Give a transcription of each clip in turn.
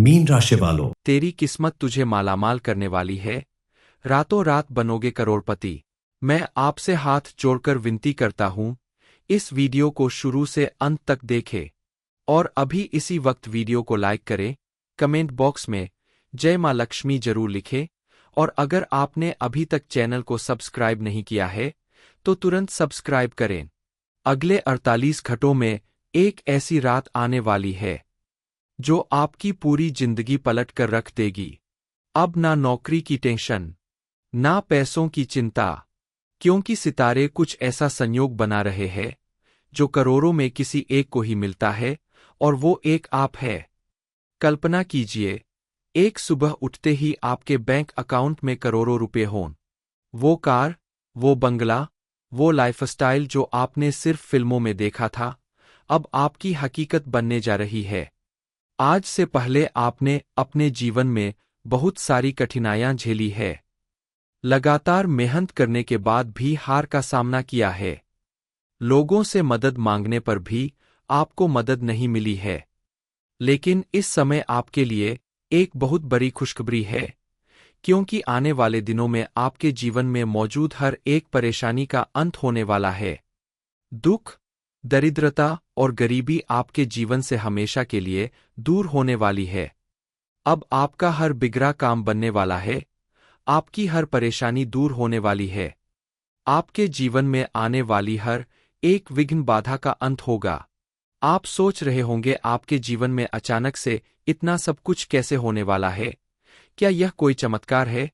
Mean राशि वालों, तेरी किस्मत तुझे मालामाल करने वाली है। रातों रात बनोगे करोड़पति। मैं आपसे हाथ जोड़कर विनती करता हूं, इस वीडियो को शुरू से अंत तक देखें और अभी इसी वक्त वीडियो को लाइक करें। कमेंट बॉक्स में जय मां लक्ष्मी जरूर लिखें और अगर आपने अभी तक चैनल को सब्सक्राइब नहीं किया है तो तुरंत सब्सक्राइब करें। अगले 48 घंटों में एक ऐसी रात आने वाली है जो आपकी पूरी जिंदगी पलट कर रख देगी। अब ना नौकरी की टेंशन, ना पैसों की चिंता, क्योंकि सितारे कुछ ऐसा संयोग बना रहे हैं जो करोड़ों में किसी एक को ही मिलता है और वो एक आप है। कल्पना कीजिए, एक सुबह उठते ही आपके बैंक अकाउंट में करोड़ों रुपए हों। वो कार, वो बंगला, वो लाइफस्टाइल जो आपने सिर्फ फिल्मों में देखा था, अब आपकी हकीकत बनने जा रही है। आज से पहले आपने अपने जीवन में बहुत सारी कठिनाइयां झेली है। लगातार मेहनत करने के बाद भी हार का सामना किया है। लोगों से मदद मांगने पर भी आपको मदद नहीं मिली है। लेकिन इस समय आपके लिए एक बहुत बड़ी खुशखबरी है, क्योंकि आने वाले दिनों में आपके जीवन में मौजूद हर एक परेशानी का अंत होने वाला है। दुख, दरिद्रता और गरीबी आपके जीवन से हमेशा के लिए दूर होने वाली है। अब आपका हर बिगड़ा काम बनने वाला है, आपकी हर परेशानी दूर होने वाली है। आपके जीवन में आने वाली हर एक विघ्न बाधा का अंत होगा। आप सोच रहे होंगे आपके जीवन में अचानक से इतना सब कुछ कैसे होने वाला है, क्या यह कोई चमत्कार है?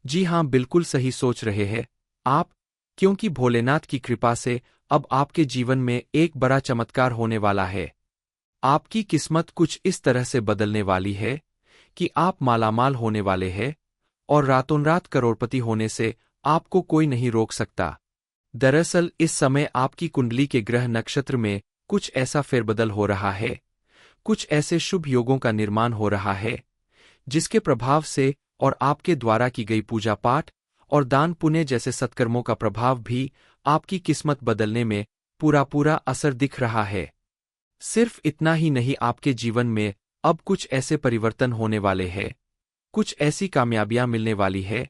जी हां, बिल्कुल सही सोच रहे हैं आप, क्योंकि भोलेनाथ की कृपा से अब आपके जीवन में एक बड़ा चमत्कार होने वाला है। आपकी किस्मत कुछ इस तरह से बदलने वाली है कि आप मालामाल होने वाले हैं और रातों रात करोड़पति होने से आपको कोई नहीं रोक सकता। दरअसल इस समय आपकी कुंडली के ग्रह नक्षत्र में कुछ ऐसा फेरबदल हो रहा है, कुछ ऐसे शुभ योगों का निर्माण हो रहा है जिसके प्रभाव से और आपके द्वारा की गई पूजा पाठ और दान पुण्य जैसे सत्कर्मों का प्रभाव भी आपकी किस्मत बदलने में पूरा पूरा असर दिख रहा है। सिर्फ इतना ही नहीं, आपके जीवन में अब कुछ ऐसे परिवर्तन होने वाले हैं, कुछ ऐसी कामयाबियां मिलने वाली है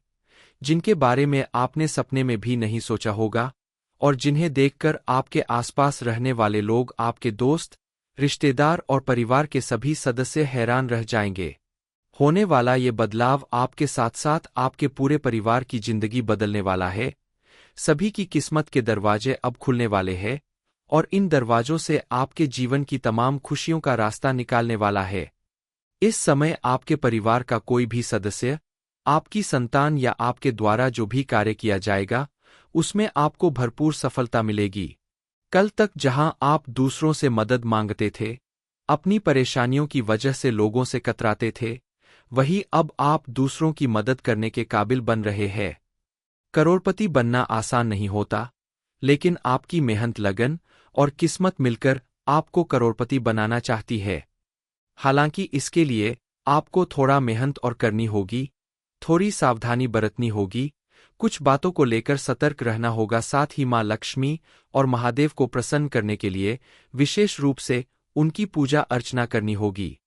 जिनके बारे में आपने सपने में भी नहीं सोचा होगा और जिन्हें देखकर आपके आसपास रहने वाले लोग, आपके दोस्त, रिश्तेदार और परिवार के सभी सदस्य हैरान रह जाएंगे। होने वाला ये बदलाव आपके साथ साथ आपके पूरे परिवार की जिंदगी बदलने वाला है। सभी की किस्मत के दरवाजे अब खुलने वाले हैं और इन दरवाजों से आपके जीवन की तमाम खुशियों का रास्ता निकालने वाला है। इस समय आपके परिवार का कोई भी सदस्य, आपकी संतान या आपके द्वारा जो भी कार्य किया जाएगा उसमें आपको भरपूर सफलता मिलेगी। कल तक जहां आप दूसरों से मदद मांगते थे, अपनी परेशानियों की वजह से लोगों से कतराते थे, वही अब आप दूसरों की मदद करने के काबिल बन रहे हैं। करोड़पति बनना आसान नहीं होता, लेकिन आपकी मेहनत, लगन और किस्मत मिलकर आपको करोड़पति बनाना चाहती है। हालांकि इसके लिए आपको थोड़ा मेहनत और करनी होगी, थोड़ी सावधानी बरतनी होगी, कुछ बातों को लेकर सतर्क रहना होगा। साथ ही मां लक्ष्मी और महादेव को प्रसन्न करने के लिए विशेष रूप से उनकी पूजा अर्चना करनी होगी।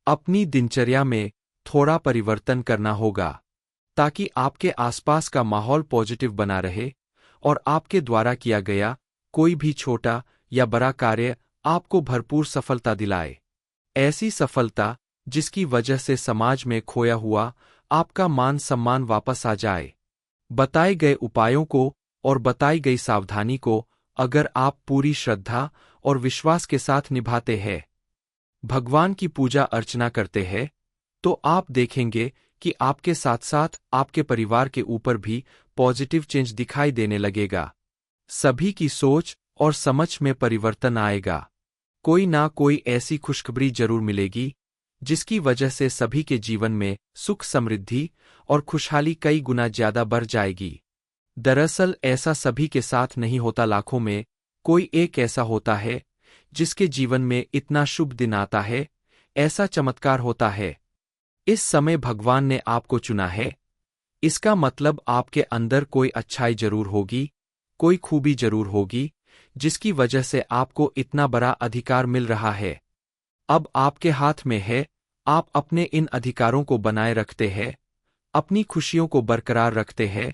अपनी दिनचर्या में थोड़ा परिवर्तन करना होगा ताकि आपके आसपास का माहौल पॉजिटिव बना रहे और आपके द्वारा किया गया कोई भी छोटा या बड़ा कार्य आपको भरपूर सफलता दिलाए। ऐसी सफलता जिसकी वजह से समाज में खोया हुआ आपका मान सम्मान वापस आ जाए। बताए गए उपायों को और बताई गई सावधानी को अगर आप पूरी श्रद्धा और विश्वास के साथ निभाते हैं, भगवान की पूजा अर्चना करते हैं, तो आप देखेंगे कि आपके साथ साथ आपके परिवार के ऊपर भी पॉजिटिव चेंज दिखाई देने लगेगा। सभी की सोच और समझ में परिवर्तन आएगा। कोई ना कोई ऐसी खुशखबरी जरूर मिलेगी जिसकी वजह से सभी के जीवन में सुख, समृद्धि और खुशहाली कई गुना ज्यादा बढ़ जाएगी। दरअसल ऐसा सभी के साथ नहीं होता, लाखों में कोई एक ऐसा होता है जिसके जीवन में इतना शुभ दिन आता है, ऐसा चमत्कार होता है। इस समय भगवान ने आपको चुना है, इसका मतलब आपके अंदर कोई अच्छाई जरूर होगी, कोई खूबी जरूर होगी जिसकी वजह से आपको इतना बड़ा अधिकार मिल रहा है। अब आपके हाथ में है आप अपने इन अधिकारों को बनाए रखते हैं, अपनी खुशियों को बरकरार रखते हैं,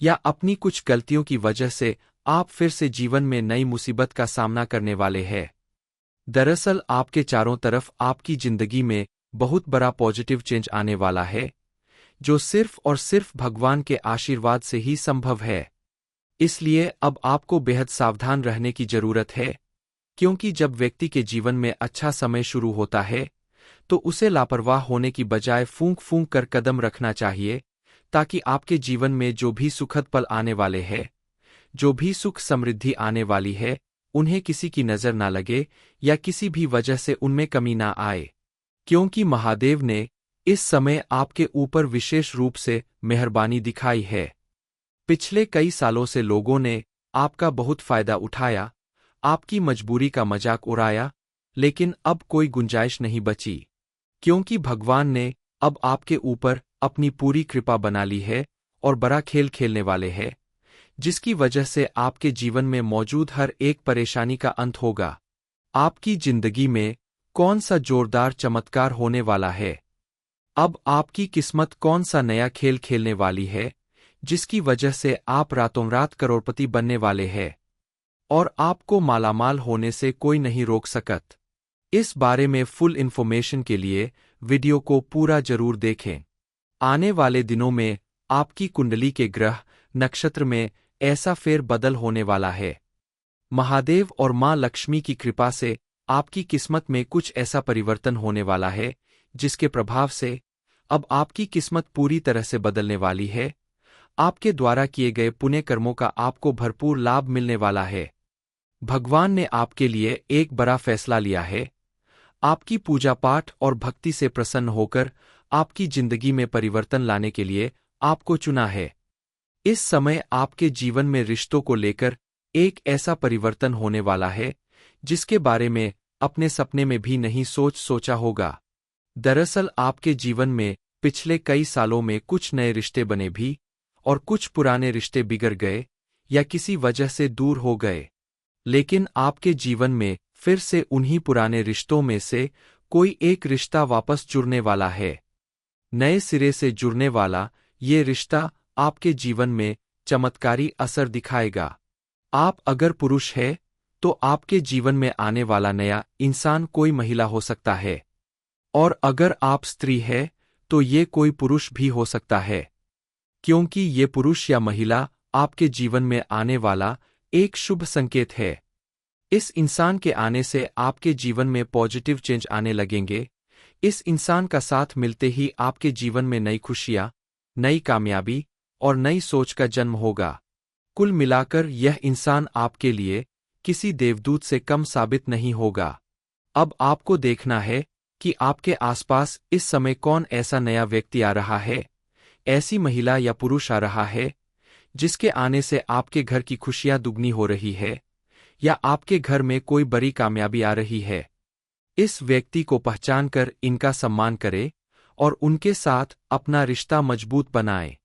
या अपनी कुछ गलतियों की वजह से आप फिर से जीवन में नई मुसीबत का सामना करने वाले हैं। दरअसल आपके चारों तरफ आपकी जिंदगी में बहुत बड़ा पॉजिटिव चेंज आने वाला है, जो सिर्फ और सिर्फ भगवान के आशीर्वाद से ही संभव है। इसलिए अब आपको बेहद सावधान रहने की जरूरत है, क्योंकि जब व्यक्ति के जीवन में अच्छा समय शुरू होता है तो उसे लापरवाह होने की बजाय फूंक फूंक कर कदम रखना चाहिए, ताकि आपके जीवन में जो भी सुखद पल आने वाले हैं, जो भी सुख समृद्धि आने वाली है, उन्हें किसी की नजर ना लगे या किसी भी वजह से उनमें कमी ना आए। क्योंकि महादेव ने इस समय आपके ऊपर विशेष रूप से मेहरबानी दिखाई है। पिछले कई सालों से लोगों ने आपका बहुत फायदा उठाया, आपकी मजबूरी का मजाक उड़ाया, लेकिन अब कोई गुंजाइश नहीं बची, क्योंकि भगवान ने अब आपके ऊपर अपनी पूरी कृपा बना ली है और बड़ा खेल खेलने वाले हैं, जिसकी वजह से आपके जीवन में मौजूद हर एक परेशानी का अंत होगा। आपकी जिंदगी में कौन सा जोरदार चमत्कार होने वाला है? अब आपकी किस्मत कौन सा नया खेल खेलने वाली है, जिसकी वजह से आप रातों रात करोड़पति बनने वाले हैं और आपको मालामाल होने से कोई नहीं रोक सकत। इस बारे में फुल इन्फॉर्मेशन के लिए वीडियो को पूरा जरूर देखें। आने वाले दिनों में आपकी कुंडली के ग्रह नक्षत्र में ऐसा फेर बदल होने वाला है। महादेव और मां लक्ष्मी की कृपा से आपकी किस्मत में कुछ ऐसा परिवर्तन होने वाला है, जिसके प्रभाव से अब आपकी किस्मत पूरी तरह से बदलने वाली है। आपके द्वारा किए गए पुण्य कर्मों का आपको भरपूर लाभ मिलने वाला है। भगवान ने आपके लिए एक बड़ा फैसला लिया है। आपकी पूजा पाठ और भक्ति से प्रसन्न होकर आपकी जिंदगी में परिवर्तन लाने के लिए आपको चुना है। इस समय आपके जीवन में रिश्तों को लेकर एक ऐसा परिवर्तन होने वाला है, जिसके बारे में अपने सपने में भी नहीं सोचा होगा। दरअसल आपके जीवन में पिछले कई सालों में कुछ नए रिश्ते बने भी, और कुछ पुराने रिश्ते बिगड़ गए या किसी वजह से दूर हो गए। लेकिन आपके जीवन में फिर से उन्हीं पुराने रिश्तों में से कोई एक रिश्ता वापस जुड़ने वाला है। नए सिरे से जुड़ने वाला ये रिश्ता आपके जीवन में चमत्कारी असर दिखाएगा। आप अगर पुरुष है तो आपके जीवन में आने वाला नया इंसान कोई महिला हो सकता है, और अगर आप स्त्री है तो ये कोई पुरुष भी हो सकता है, क्योंकि ये पुरुष या महिला आपके जीवन में आने वाला एक शुभ संकेत है। इस इंसान के आने से आपके जीवन में पॉजिटिव चेंज आने लगेंगे। इस इंसान का साथ मिलते ही आपके जीवन में नई खुशियां, नई कामयाबी और नई सोच का जन्म होगा। कुल मिलाकर यह इंसान आपके लिए किसी देवदूत से कम साबित नहीं होगा। अब आपको देखना है कि आपके आसपास इस समय कौन ऐसा नया व्यक्ति आ रहा है, ऐसी महिला या पुरुष आ रहा है, जिसके आने से आपके घर की खुशियां दुगनी हो रही है, या आपके घर में कोई बड़ी कामयाबी आ रही है। इस व्यक्ति को पहचानकर इनका सम्मान करें और उनके साथ अपना रिश्ता मजबूत बनाएं।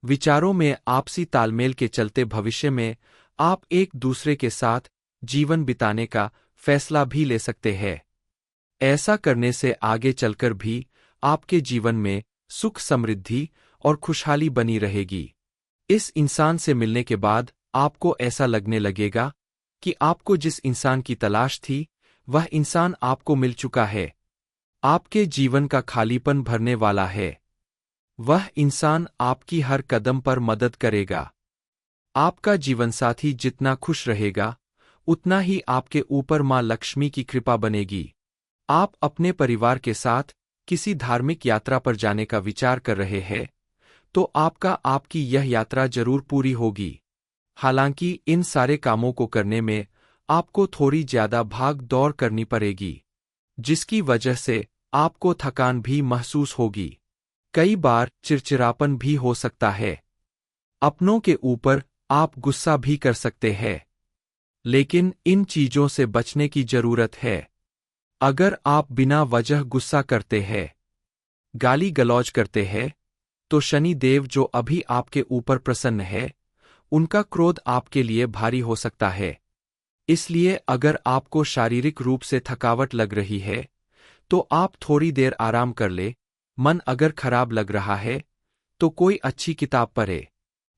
विचारों में आपसी तालमेल के चलते भविष्य में आप एक दूसरे के साथ जीवन बिताने का फैसला भी ले सकते हैं। ऐसा करने से आगे चलकर भी आपके जीवन में सुख समृद्धि और खुशहाली बनी रहेगी। इस इंसान से मिलने के बाद आपको ऐसा लगने लगेगा कि आपको जिस इंसान की तलाश थी वह इंसान आपको मिल चुका है। आपके जीवन का खालीपन भरने वाला है। वह इंसान आपकी हर कदम पर मदद करेगा। आपका जीवनसाथी जितना खुश रहेगा, उतना ही आपके ऊपर मां लक्ष्मी की कृपा बनेगी। आप अपने परिवार के साथ किसी धार्मिक यात्रा पर जाने का विचार कर रहे हैं, तो आपकी यह यात्रा जरूर पूरी होगी। हालांकि इन सारे कामों को करने में आपको थोड़ी ज्यादा भाग दौड़ करनी पड़ेगी, जिसकी वजह से आपको थकान भी महसूस होगी। कई बार चिड़चिड़ापन भी हो सकता है। अपनों के ऊपर आप गुस्सा भी कर सकते हैं, लेकिन इन चीजों से बचने की जरूरत है। अगर आप बिना वजह गुस्सा करते हैं, गाली गलौज करते हैं, तो शनि देव जो अभी आपके ऊपर प्रसन्न है, उनका क्रोध आपके लिए भारी हो सकता है। इसलिए अगर आपको शारीरिक रूप से थकावट लग रही है, तो आप थोड़ी देर आराम कर ले। मन अगर खराब लग रहा है तो कोई अच्छी किताब पढ़े।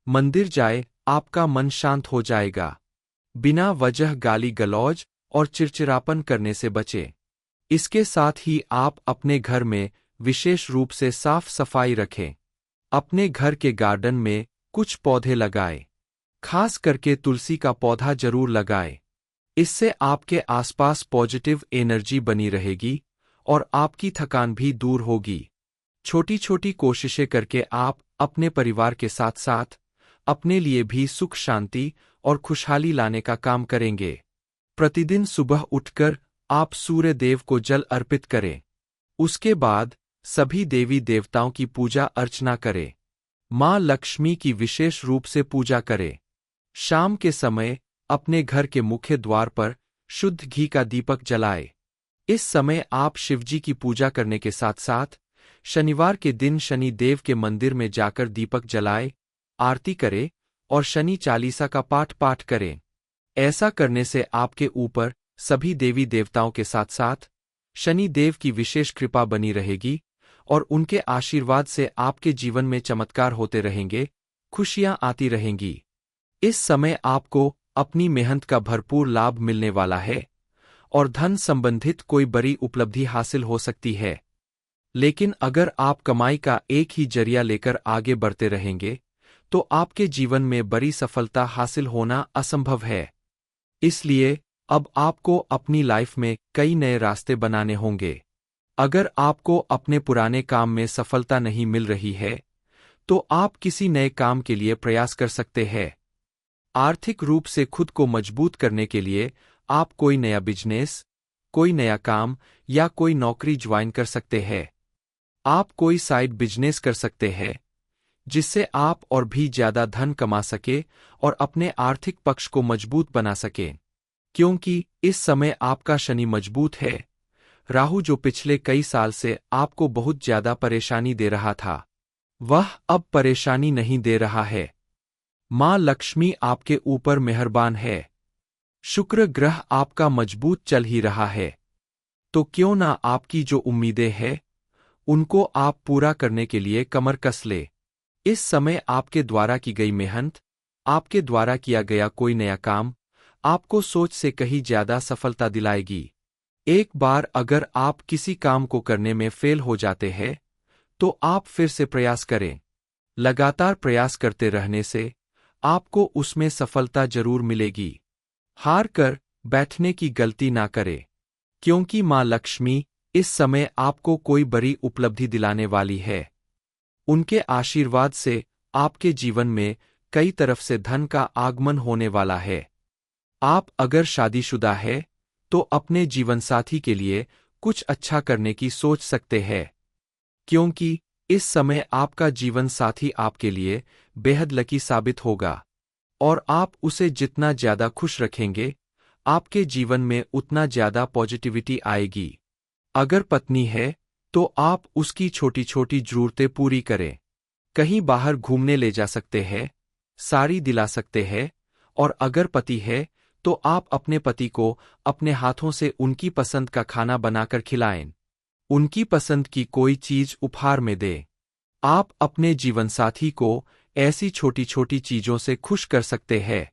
मंदिर जाए, आपका मन शांत हो जाएगा। बिना वजह गाली गलौज और चिड़चिड़ापन करने से बचें। इसके साथ ही आप अपने घर में विशेष रूप से साफ सफाई रखें। अपने घर के गार्डन में कुछ पौधे लगाएं। खास करके तुलसी का पौधा जरूर लगाएं। इससे आपके आसपास पॉजिटिव एनर्जी बनी रहेगी और आपकी थकान भी दूर होगी। छोटी छोटी कोशिशें करके आप अपने परिवार के साथ साथ अपने लिए भी सुख शांति और खुशहाली लाने का काम करेंगे। प्रतिदिन सुबह उठकर आप सूर्य देव को जल अर्पित करें। उसके बाद सभी देवी देवताओं की पूजा अर्चना करें। माँ लक्ष्मी की विशेष रूप से पूजा करें। शाम के समय अपने घर के मुख्य द्वार पर शुद्ध घी का दीपक जलाएं। इस समय आप शिवजी की पूजा करने के साथ साथ शनिवार के दिन शनि देव के मंदिर में जाकर दीपक जलाएं, आरती करें और शनि चालीसा का पाठ करें। ऐसा करने से आपके ऊपर सभी देवी देवताओं के साथ साथ शनि देव की विशेष कृपा बनी रहेगी और उनके आशीर्वाद से आपके जीवन में चमत्कार होते रहेंगे, खुशियां आती रहेंगी। इस समय आपको अपनी मेहनत का भरपूर लाभ मिलने वाला है और धन संबंधित कोई बड़ी उपलब्धि हासिल हो सकती है। लेकिन अगर आप कमाई का एक ही जरिया लेकर आगे बढ़ते रहेंगे तो आपके जीवन में बड़ी सफलता हासिल होना असंभव है। इसलिए अब आपको अपनी लाइफ में कई नए रास्ते बनाने होंगे। अगर आपको अपने पुराने काम में सफलता नहीं मिल रही है तो आप किसी नए काम के लिए प्रयास कर सकते हैं। आर्थिक रूप से खुद को मजबूत करने के लिए आप कोई नया बिजनेस, कोई नया काम या कोई नौकरी ज्वाइन कर सकते हैं। आप कोई साइड बिजनेस कर सकते हैं जिससे आप और भी ज्यादा धन कमा सके और अपने आर्थिक पक्ष को मजबूत बना सकें। क्योंकि इस समय आपका शनि मजबूत है। राहु जो पिछले कई साल से आपको बहुत ज्यादा परेशानी दे रहा था, वह अब परेशानी नहीं दे रहा है। माँ लक्ष्मी आपके ऊपर मेहरबान है। शुक्र ग्रह आपका मजबूत चल ही रहा है। तो क्यों ना आपकी जो उम्मीदें हैं उनको आप पूरा करने के लिए कमर कस ले। इस समय आपके द्वारा की गई मेहनत, आपके द्वारा किया गया कोई नया काम आपको सोच से कहीं ज्यादा सफलता दिलाएगी। एक बार अगर आप किसी काम को करने में फेल हो जाते हैं तो आप फिर से प्रयास करें। लगातार प्रयास करते रहने से आपको उसमें सफलता जरूर मिलेगी। हार कर बैठने की गलती ना करें, क्योंकि माँ लक्ष्मी इस समय आपको कोई बड़ी उपलब्धि दिलाने वाली है। उनके आशीर्वाद से आपके जीवन में कई तरफ से धन का आगमन होने वाला है। आप अगर शादीशुदा है तो अपने जीवनसाथी के लिए कुछ अच्छा करने की सोच सकते हैं, क्योंकि इस समय आपका जीवन साथी आपके लिए बेहद लकी साबित होगा और आप उसे जितना ज्यादा खुश रखेंगे, आपके जीवन में उतना ज्यादा पॉजिटिविटी आएगी। अगर पत्नी है तो आप उसकी छोटी छोटी जरूरतें पूरी करें। कहीं बाहर घूमने ले जा सकते हैं, साड़ी दिला सकते हैं और अगर पति है तो आप अपने पति को अपने हाथों से उनकी पसंद का खाना बनाकर खिलाएं। उनकी पसंद की कोई चीज उपहार में दें। आप अपने जीवनसाथी को ऐसी छोटी छोटी चीजों से खुश कर सकते हैं